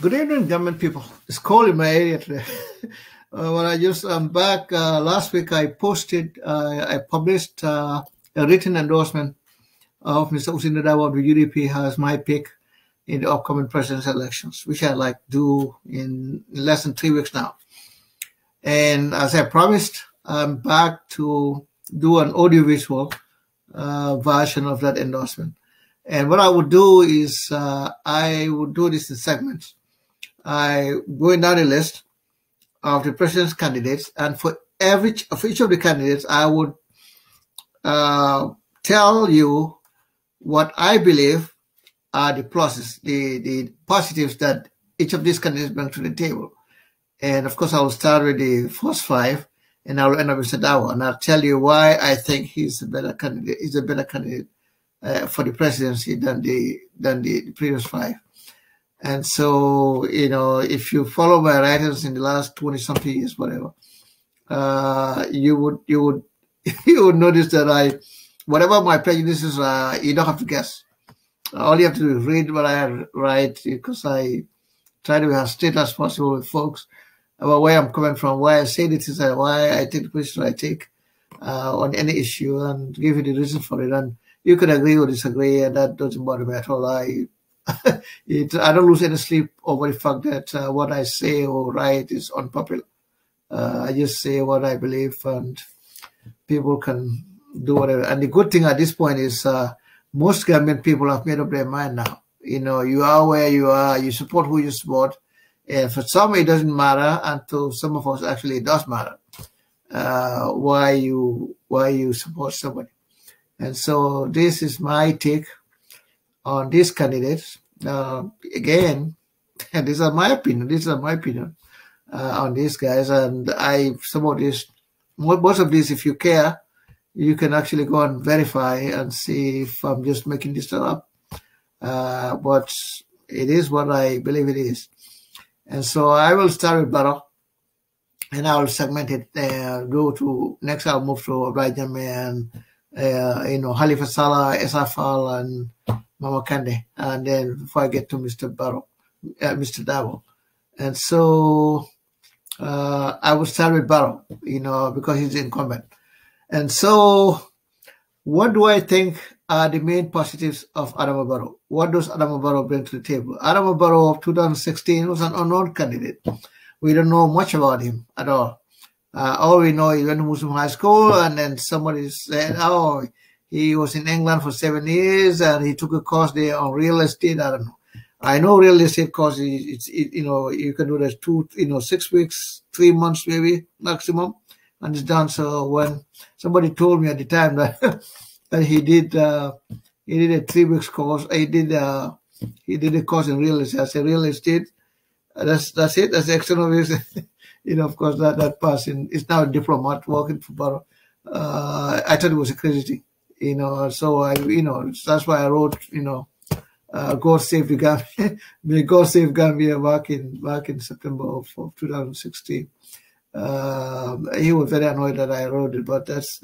Good evening, government people. It's cold in my area today. I'm back. Last week I published a written endorsement of Mr. Dawa of the UDP as my pick in the upcoming presidential elections, which I do in less than 3 weeks now. And as I promised, I'm back to do an audiovisual version of that endorsement. And what I would do is I would do this in segments. I go down the list of the president's candidates, and for each of the candidates, I would tell you what I believe are the pluses, the positives that each of these candidates bring to the table. And of course, I will start with the first five, and I will end up with Sadawa, and I'll tell you why I think he's a better candidate. He's a better candidate for the presidency than the previous five. And so, if you follow my writings in the last 20-something years, whatever, you would notice that whatever my prejudices are, you don't have to guess. All you have to do is read what I write, because I try to be as straight as possible with folks about where I'm coming from, why I say this, why I take the position I take on any issue, and give you the reason for it. And you could agree or disagree, and that doesn't bother me at all. I don't lose any sleep over the fact that what I say or write is unpopular. I just say what I believe, and people can do whatever. And the good thing at this point is most Gambian people have made up their mind now. You are where you are, you support who you support. And for some, it doesn't matter, and to some of us, actually, it does matter why you support somebody. And so this is my take on these candidates. Again, these are my opinion on these guys. And most of these, if you care, you can actually go and verify and see if I'm just making this stuff up. But it is what I believe it is. And so I will start with Barrow, and I will segment it and go to next. I'll move to Rajame and Halifa Salah, Esafal, and Mama Kande, and then before I get to Mr. Barrow, Mr. Davo. And so I will start with Barrow, because he's the incumbent. And so what do I think are the main positives of Adama Barrow? What does Adama Barrow bring to the table? Adama Barrow of 2016 was an unknown candidate. We don't know much about him at all. All we know, he went to Muslim high school, and then somebody said, oh, he was in England for 7 years, and he took a course there on real estate. I don't know. I know real estate course, you can do that 6 weeks, 3 months maybe maximum, and it's done. So when somebody told me at the time that that he did a 3 weeks course, he did a course in real estate. I said, real estate, that's it. That's the extent of it. Of course, that person is now a diplomat working for Barrow. I thought it was a crazy thing. So that's why I wrote, God Save the Gambia. May God save Gambia back in September of 2016. He was very annoyed that I wrote it, but that's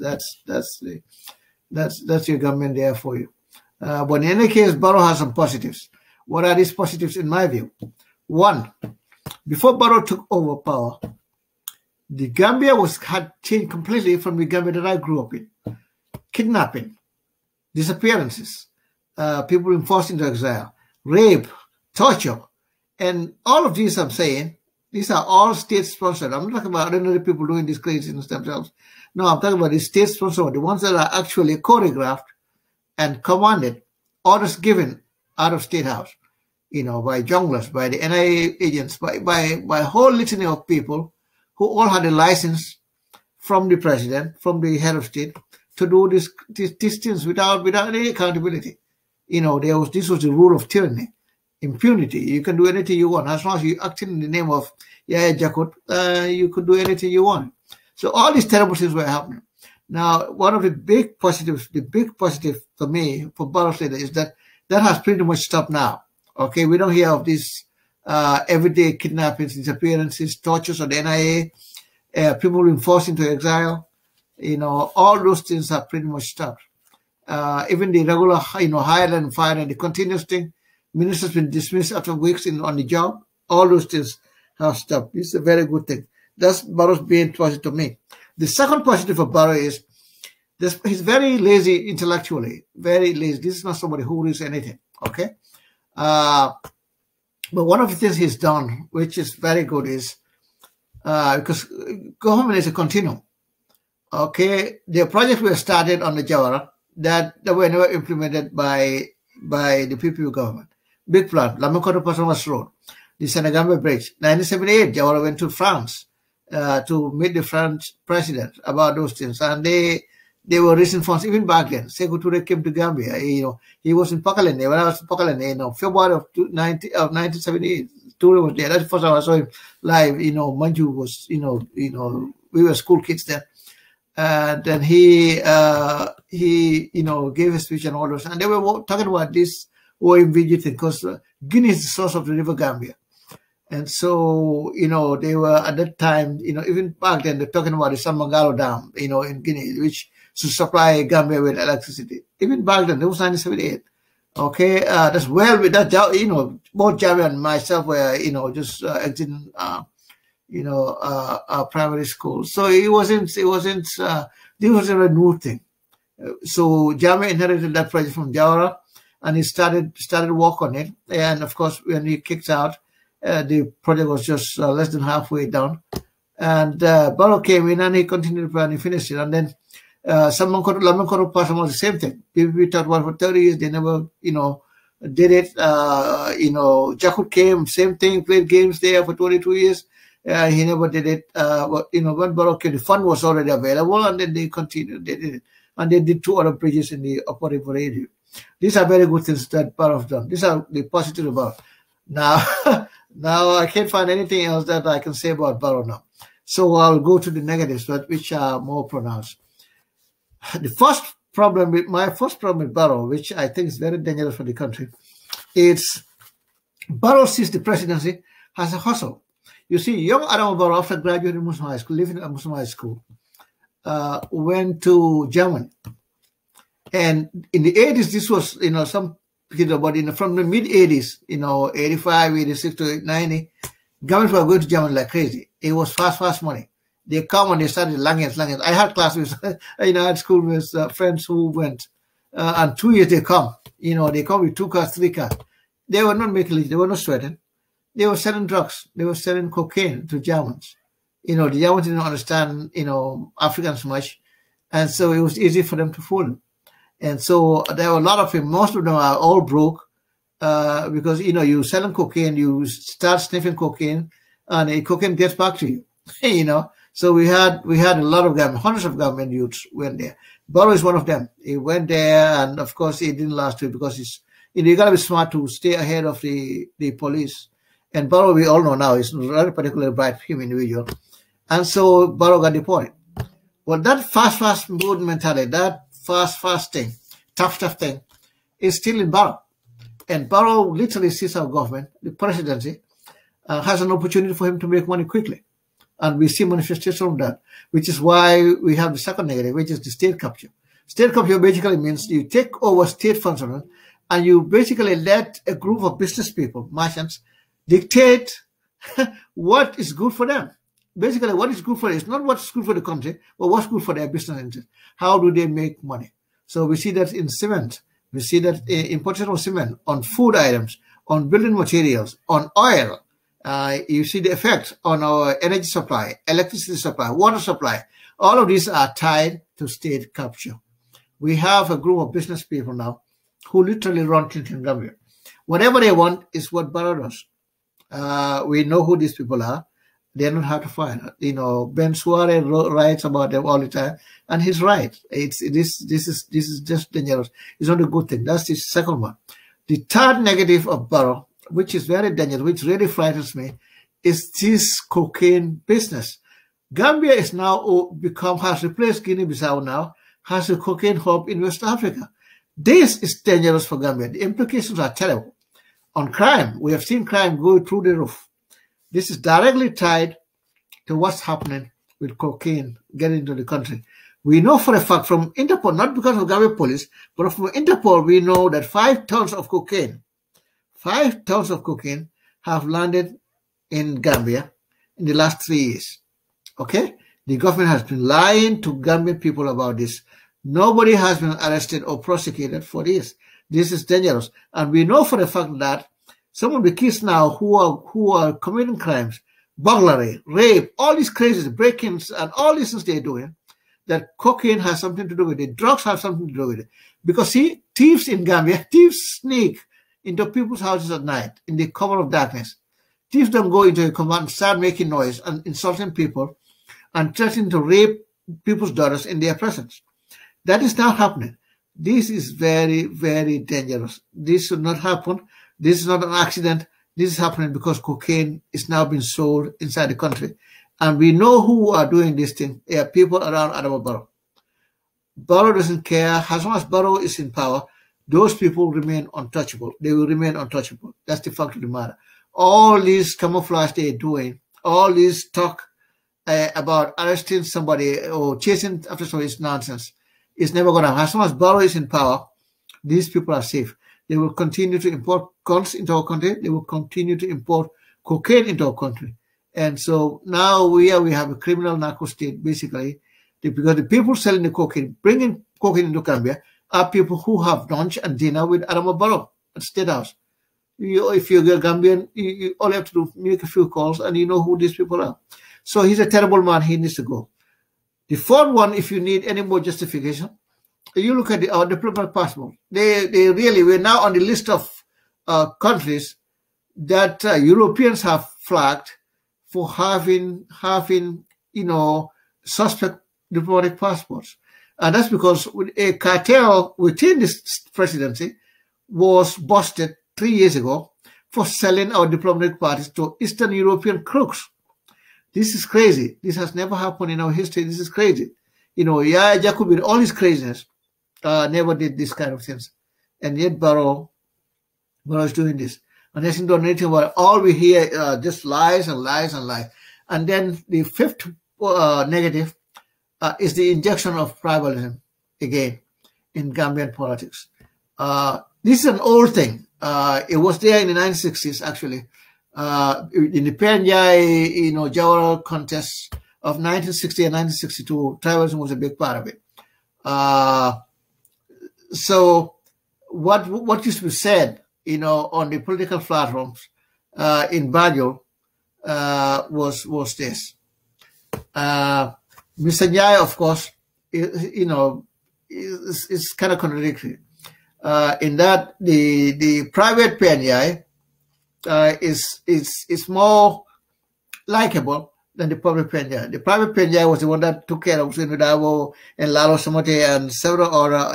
your government there for you. But in any case, Barrow has some positives. What are these positives in my view? One, before Barrow took over power, the Gambia had changed completely from the Gambia that I grew up in. Kidnapping, disappearances, people being forced into exile, rape, torture, and all of these I'm saying, these are all state-sponsored. I'm not talking about ordinary people doing these craziness themselves. No, I'm talking about the state-sponsored, the ones that are actually choreographed and commanded, orders given out of State House, by junglers, by the NIA agents, by a whole litany of people who all had a license from the president, from the head of state, to do these things without any accountability. This was the rule of tyranny, impunity. You can do anything you want. As long as you acted in the name of Yaya Jakut, you could do anything you want. So all these terrible things were happening. Now, one of the big positives, for me, for Barrow's leader, is that has pretty much stopped now. Okay, we don't hear of these everyday kidnappings, disappearances, tortures on the NIA, people being forced into exile. All those things have pretty much stopped. Even the regular, hire and fire and the continuous thing, ministers been dismissed after weeks on the job. All those things have stopped. This is a very good thing. That's Barrow's being positive to me. The second positive for Barrow is this, he's very lazy intellectually, very lazy. This is not somebody who reads anything, okay? But one of the things he's done, which is very good, is because government is a continuum, okay? The projects were started on the Jawara that were never implemented by the PPP government. Big plan, Lamakoto Pasamas Road, the Senegambia Bridge. 1978, Jawara went to France to meet the French president about those things, and they were raising funds even back then. Sekou Touré came to Gambia. He was in Pakalene. When I was in Pakalene, February of 1978, Touré was there. That's the first time I saw him live. Manju was, we were school kids then. And then he gave a speech and all those. And they were talking about this OMVG thing because Guinea is the source of the River Gambia. And so, they were at that time, even back then, they're talking about the San Mangalo Dam, in Guinea, which should supply Gambia with electricity. Even back then, it was 1978. Okay, that's well with that, both Javi and myself were, just exiting, primary school. So this wasn't a new thing. So Javi inherited that project from Jawara, and he started work on it. And of course, when he kicked out, the project was just less than halfway done. And Barrow came in and he continued the plan, he finished it. And then Lamankoro Passam was the same thing. We talked about for 30 years, they never, did it. Jakut came, same thing, played games there for 22 years. He never did it. But, when Barrow came, the fund was already available, and then they continued, they did it. And they did 2 other bridges in the upper river area. These are very good things that Barrow has done. These are the positive about. Now, I can't find anything else that I can say about Barrow now. So I'll go to the negatives, which are more pronounced. My first problem with Barrow, which I think is very dangerous for the country, is Barrow sees the presidency as a hustle. You see, young Adam Barrow, after graduating Muslim High School, living at Muslim High School, went to Germany. And in the 80s, this was, but from the mid-80s, 85, 86 to 90, governments were going to Germany like crazy. It was fast money. They come and they started langers. I had classes, I had school with friends who went, and 2 years they come. They come with 2 cars, 3 cars. They were not making it, they were not sweating. They were selling drugs. They were selling cocaine to Germans. The Germans didn't understand, Africans much. And so it was easy for them to fool them. And so there were a lot of them. Most of them are all broke because, you selling cocaine, you start sniffing cocaine, and the cocaine gets back to you, So we had a lot of government, hundreds of government youths went there. Barrow is one of them. He went there, and of course, it didn't last too because you got to be smart to stay ahead of the police. And Barrow, we all know now, is not a particularly bright individual. And so Barrow got deported. Well, that fast mood mentality, that fast thing, tough thing, is still in Barrow. And Barrow literally sees our government, the presidency, has an opportunity for him to make money quickly. And we see manifestation of that, which is why we have the second negative, which is the state capture. State capture basically means you take over state functions and you basically let a group of business people, merchants, dictate what is good for them. Basically, what is good for them is not what's good for the country, but what's good for their business interests. How do they make money? So we see that in cement. We see that in importation of cement, on food items, on building materials, on oil. You see the effect on our energy supply, electricity supply, water supply. All of these are tied to state capture. We have a group of business people now who literally run Clinton Gambia. Whatever they want is what Barrow does. We know who these people are. They're not hard to find. Ben Suarez writes about them all the time, and he's right. This is just dangerous. It's not a good thing. That's the second one. The third negative of Barrow, which is very dangerous, which really frightens me, is this cocaine business. Gambia is now has replaced Guinea-Bissau now, has a cocaine hub in West Africa. This is dangerous for Gambia. The implications are terrible. On crime, we have seen crime go through the roof. This is directly tied to what's happening with cocaine getting into the country. We know for a fact from Interpol, not because of Gambia police, but from Interpol, we know that 5 tons of cocaine have landed in Gambia in the last 3 years. Okay? The government has been lying to Gambian people about this. Nobody has been arrested or prosecuted for this. This is dangerous. And we know for the fact that some of the kids now who are committing crimes, burglary, rape, all these crazy break-ins and all these things they're doing, that cocaine has something to do with it, drugs have something to do with it. Because see, thieves in Gambia, thieves sneak into people's houses at night in the cover of darkness. Thieves don't go into a command and start making noise and insulting people and threatening to rape people's daughters in their presence. That is not happening. This is very, very dangerous. This should not happen. This is not an accident. This is happening because cocaine is now being sold inside the country. And we know who are doing this thing. There are people around Barrow. Barrow doesn't care. As long as Barrow is in power, those people remain untouchable. They will remain untouchable. That's the fact of the matter. All this camouflage they're doing, all this talk about arresting somebody or chasing after somebody is nonsense. It's never going to happen. As long as Barrow is in power, these people are safe. They will continue to import guns into our country. They will continue to import cocaine into our country. And so now we have a criminal narco state, basically, because the people selling the cocaine, bringing cocaine into Gambia, are people who have lunch and dinner with Adama Barrow at State House. If you're a Gambian, you all have to do make a few calls and you know who these people are. So he's a terrible man. He needs to go. The fourth one, if you need any more justification, you look at our diplomatic passport. They really, we're now on the list of countries that Europeans have flagged for having suspect diplomatic passports. And that's because a cartel within this presidency was busted 3 years ago for selling our diplomatic parties to Eastern European crooks. This is crazy. This has never happened in our history. This is crazy. Yahya Jacob with all his craziness never did this kind of things. And yet Barrow is doing this. And hasn't done anything about it. All we hear just lies and lies and lies. And then the fifth negative is the injection of tribalism again in Gambian politics. This is an old thing. It was there in the 1960s, actually. In the Penjai, Jawara contest of 1960 and 1962, tribalism was a big part of it. So what used to be said, on the political platforms in Barrow was this. Mr. Njai, of course, is kind of contradictory. In that the private Penjai is more likable than the public Penjai. The private Penjai was the one that took care of Davo and Lalo Samate and several other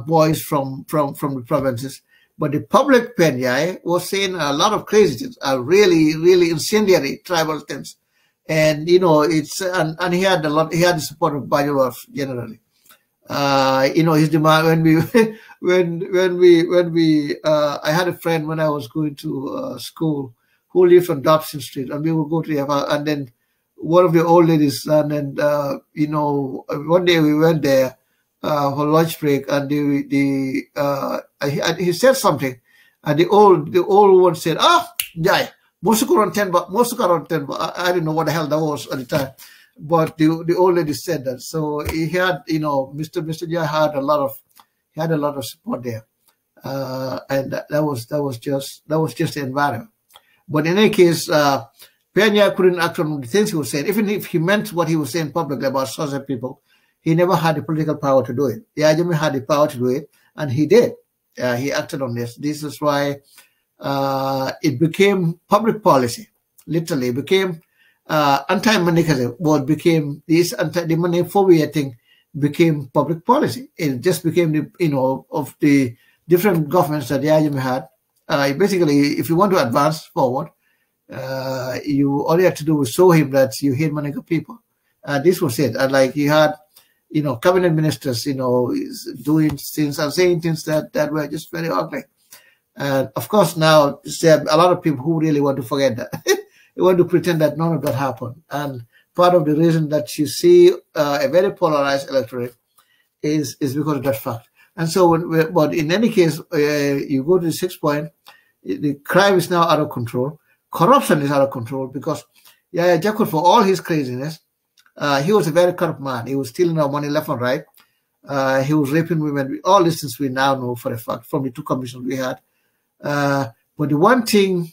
boys from the provinces. But the public Penjai was saying a lot of crazy things, really, really incendiary tribal things. And and he had the support of Barrow generally. His demand I had a friend when I was going to school who lived on Dobson Street, and we would go to the and then one of the old ladies, and then one day we went there for lunch break, and he said something, and the old one said, Jai, Mosukaron 10, but Mosukaron 10, but I didn't know what the hell that was at the time. But the old lady said that. So he had, Mr. Jai had a lot of support there. And that was just the environment. But in any case, Peña couldn't act on the things he was saying. Even if he meant what he was saying publicly about Xhosa people, he never had the political power to do it. The Ajami had the power to do it, and he did. He acted on this. This is why it became public policy. Literally, it became anti-Manikalism. What became this the money phobia thing became public policy. It just became of the different governments that the Ajami had. Basically, if you want to advance forward, you all you have to do is show him that you hate Manika people. This was it. And like you had, cabinet ministers, doing things and saying things that were just very ugly. And of course, now there are a lot of people who really want to forget that. They want to pretend that none of that happened. And part of the reason that you see a very polarized electorate is because of that fact. And so, but in any case, you go to the 6th point, the crime is now out of control. Corruption is out of control because Yahya Jammeh, for all his craziness, he was a very corrupt man. He was stealing our money left and right. He was raping women. All these things we now know for a fact from the two commissions we had. But the one thing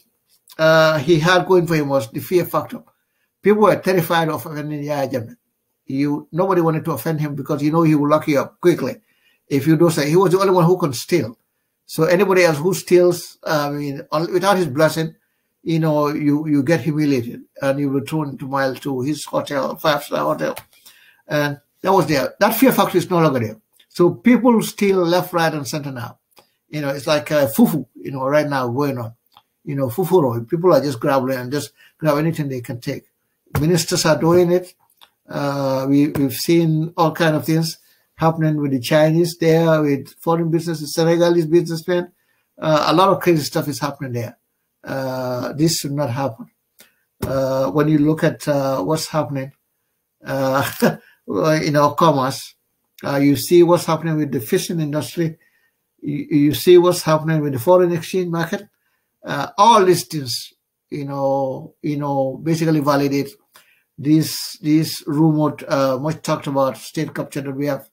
he had going for him was the fear factor. People were terrified of offending Yahya Jammeh. Nobody wanted to offend him because he will lock you up quickly. If you do say, he was the only one who can steal. So anybody else who steals, without his blessing, you get humiliated and you return to mile to his hotel, 5-star hotel. And that was there. That fear factor is no longer there. So people steal left, right, and center now. It's like fufu, right now going on. Fufuro. People are just grabbing and just grab anything they can take. Ministers are doing it. We've seen all kind of things happening with the Chinese there, with foreign businesses, Senegalese businessmen. A lot of crazy stuff is happening there. This should not happen. When you look at what's happening in our commerce, you see what's happening with the fishing industry. You see what's happening with the foreign exchange market. All these things, basically validate this rumored, much talked about state capture that we have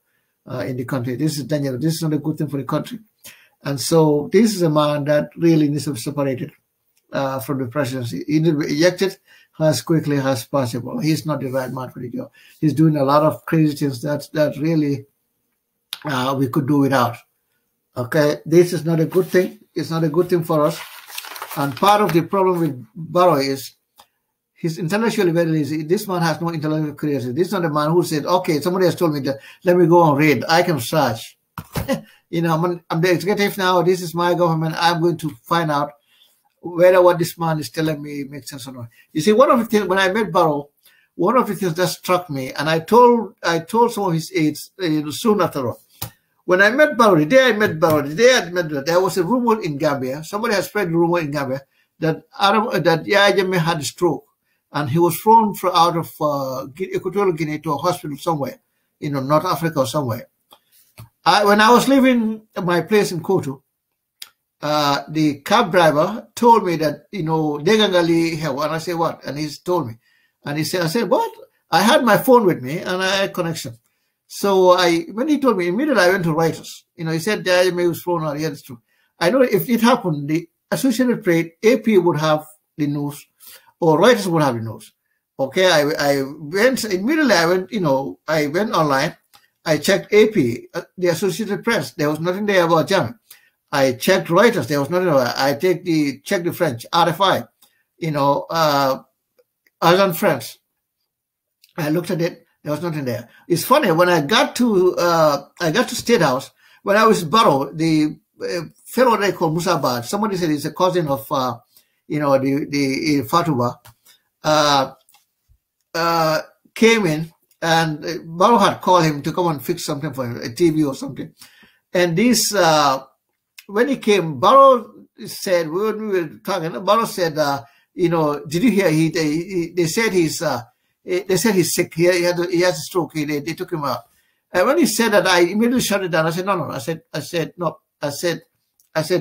in the country. This is dangerous. This is not a good thing for the country. And so this is a man that really needs to be separated from the presidency. He needs to be ejected as quickly as possible. He's not the right man for the job. He's doing a lot of crazy things that really we could do without. Okay, this is not a good thing. It's not a good thing for us. And part of the problem with Barrow is he's intellectually very lazy. This man has no intellectual curiosity. This is not a man who said, okay, somebody has told me that, let me go on raid. I can search. I'm the executive now. This is my government. I'm going to find out whether what this man is telling me makes sense or not. You see, one of the things, when I met Barrow, one of the things that struck me, and I told some of his aides soon after all, when I met Barrow, the day I met Barrow, there was a rumor in Gambia. Somebody had spread the rumor in Gambia that Yahya Jammeh had a stroke, and he was flown out of Equatorial Guinea to a hospital somewhere, North Africa or somewhere. When I was leaving my place in Kotu, the cab driver told me that, Degangali Hewa, and I said, what? And he told me. And I said, what? I had my phone with me and I had connection. So when he told me, immediately I went to Reuters. He said Yahya Jammeh was flown out. Yeah, it's true. I know if it happened, the Associated Press, AP would have the news, or Reuters would have the news. Okay, I went online. I checked AP, the Associated Press. There was nothing there about Jammeh. I checked Reuters. There was nothing about it. Checked the French, RFI, Agent France. I looked at it. There was nothing there. It's funny, when I got to State House, when I was Barrow, the fellow they call Musa Bad, somebody said he's a cousin of, the Fatuba, came in, and Barrow had called him to come and fix something for him, a TV or something. And this, when he came, Barrow said, when we were talking, Barrow said, did you hear, they said he's sick. He has a stroke. They took him out. And when he said that, I immediately shut it down. I said, no. I said, no. I said,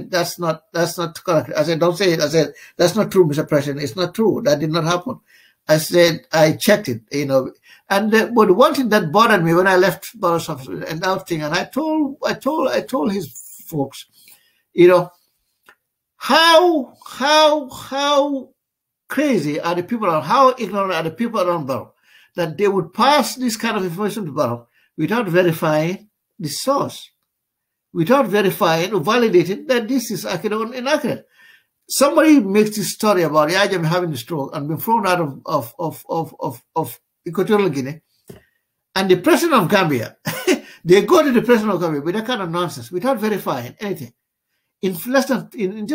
that's not correct. I said, don't say it. I said, that's not true, Mr. President. It's not true. That did not happen. I said, I checked it, And but one thing that bothered me when I left Barrow's office, another thing, and I told his folks, how crazy are the people around, how ignorant are the people around Barrow, that they would pass this kind of information to Barrow without verifying the source, without verifying or validating that this is accurate or inaccurate. Somebody makes this story about Yahya Jammeh having a stroke and being thrown out of Equatorial Guinea, and the president of Gambia, they go to the president of Gambia with that kind of nonsense without verifying anything. In just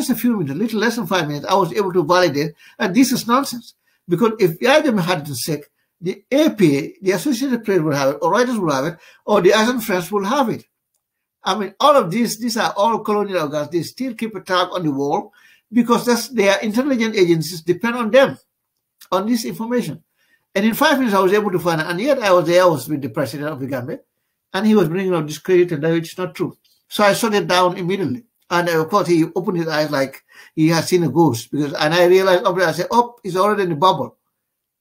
a few minutes, a little less than 5 minutes, I was able to validate that this is nonsense. Because if Yahya Jammeh had been sick, the AP, the Associated Press will have it, or Reuters will have it, or the Agent France will have it. I mean, all of these are all colonial organs. They still keep a tag on the wall because their intelligence agencies depend on them, on this information. And in 5 minutes, I was able to find it. And yet I was with the president of the Gambia, and he was bringing out this credit, and that which is not true. So I shut it down immediately. And of course, he opened his eyes like he had seen a ghost. And I realized, I said, oh, he's already in the bubble.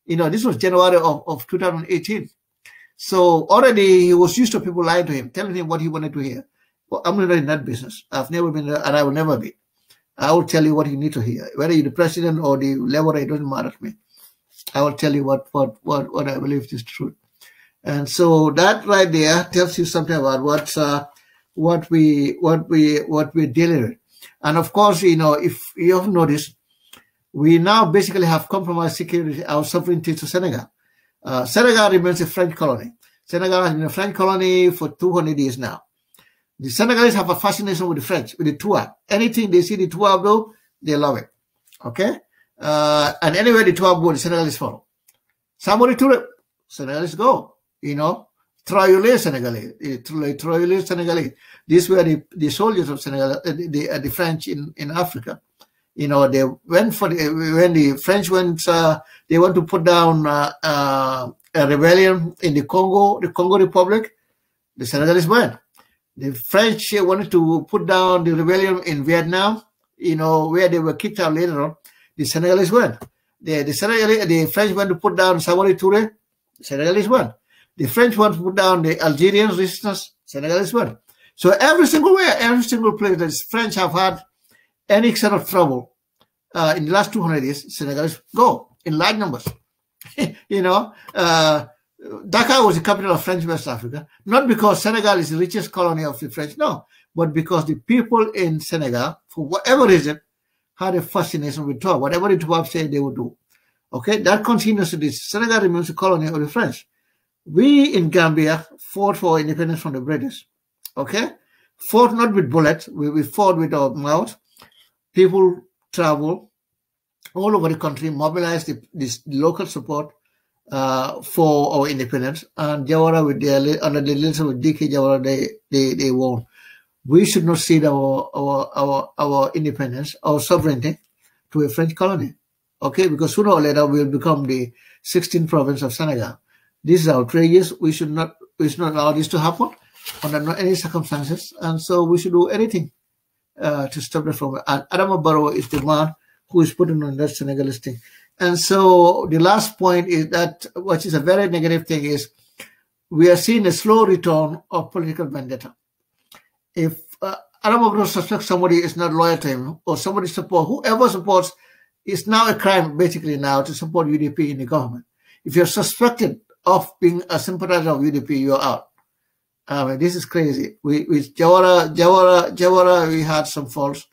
This was January of 2018. So already he was used to people lying to him, telling him what he wanted to hear. Well, I'm not in that business. I've never been there, and I will never be. I will tell you what you need to hear. Whether you're the president or the leveler, it doesn't matter to me. I will tell you what I believe is true. And so that right there tells you something about what we're dealing with. And of course, if you have noticed, we now basically have compromised security, our sovereignty to Senegal. Senegal remains a French colony. Senegal has been a French colony for 200 years now. The Senegalese have a fascination with the French, with the Tuareg. Anything they see the Tuareg do, they love it. Okay? And anywhere the Tuareg go, the Senegalese follow. Somebody to it, Senegalese go. Troyolais Senegalese. Troyolais Senegalese. These were the soldiers of Senegal, the French in Africa. They went when the French went, they want to put down a rebellion in the Congo Republic. The Senegalese went. The French wanted to put down the rebellion in Vietnam, where they were kicked out later on. The Senegalese went. The French went to put down Samori Touré. The Senegalese went. The French want to put down the Algerian resistance. Senegalese went. So every single place that the French have had any sort of trouble in the last 200 years, Senegalese go in large numbers. Dakar was the capital of French West Africa, not because Senegal is the richest colony of the French, no, but because the people in Senegal, for whatever reason, had a fascination with Tuareg. Whatever the Tuareg said, they would do. Okay, that continues to this. Senegal remains a colony of the French. We in Gambia fought for independence from the British. Okay, fought not with bullets, we fought with our mouth. People travel all over the country, mobilized this local support for our independence, and Jawara under the leadership of DK Jawara, they won. We should not cede our independence, our sovereignty, to a French colony, okay? Because sooner or later we will become the 16th province of Senegal. This is outrageous. We should not allow this to happen under any circumstances, and so we should do anything to stop it from. And Adama Barrow is the man who is putting on that Senegalese thing. And so the last point is that, which is a very negative thing, is we are seeing a slow return of political vendetta. If Adama Barrow suspects somebody is not loyal to him, or somebody whoever supports, it's now a crime basically now to support UDP in the government. If you're suspected of being a sympathizer of UDP, you're out. I mean, this is crazy. With Jawara, we had some faults,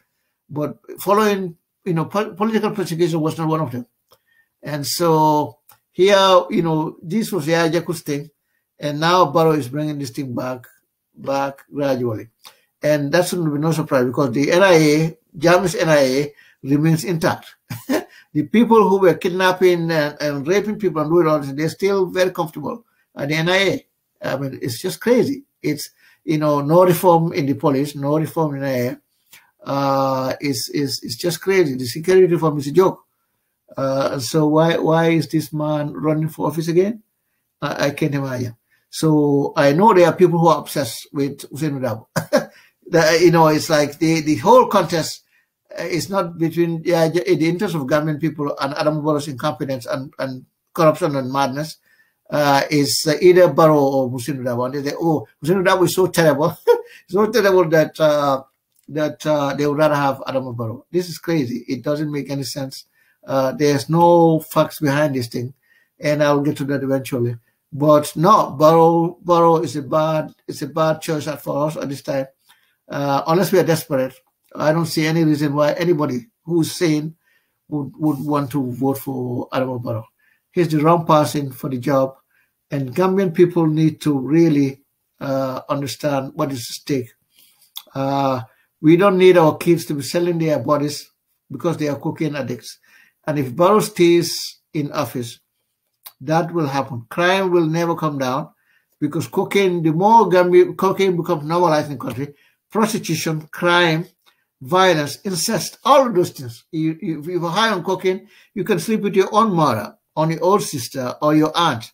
but following, political persecution was not one of them. And so here, this was Yaya Jaku's thing, and now Barrow is bringing this thing back gradually. And that shouldn't be no surprise, because the NIA, Jammeh's NIA, remains intact. The people who were kidnapping and raping people and doing all this, they're still very comfortable at the NIA. I mean, it's just crazy. It's, no reform in the police, no reform in NIA. It's just crazy. The security reform is a joke. So why is this man running for office again? I can't imagine. So I know there are people who are obsessed with Hussein Dabo. It's like the whole contest is not between the interest of Gambian people and Adama Barrow's incompetence and corruption and madness. Is either Barrow or Hussein Dabo. And they say, oh, Hussein Dabo is so terrible, so terrible that they would rather have Adama Barrow. This is crazy. It doesn't make any sense. There's no facts behind this thing, and I'll get to that eventually. But no, Barrow is a bad choice for us at this time. Unless we are desperate, I don't see any reason why anybody who's sane would want to vote for Adama Barrow. He's the wrong person for the job, and Gambian people need to really understand what is at stake. We don't need our kids to be selling their bodies because they are cocaine addicts. And if Barrow stays in office, that will happen. Crime will never come down, because cocaine, the more cocaine becomes normalized in the country, prostitution, crime, violence, incest, all of those things. If you're high on cocaine, you can sleep with your own mother, on your old sister, or your aunt.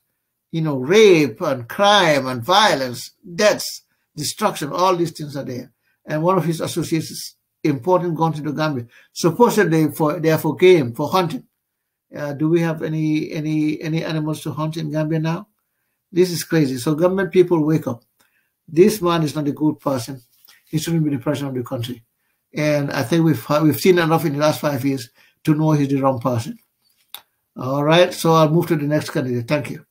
Rape and crime and violence, deaths, destruction, all these things are there. And one of his associates importing guns into Gambia. Supposedly they are for game, for hunting. Do we have any animals to hunt in Gambia now? This is crazy. So government people, wake up. This man is not a good person. He shouldn't be the president of the country. And I think we've seen enough in the last 5 years to know he's the wrong person. All right. So I'll move to the next candidate. Thank you.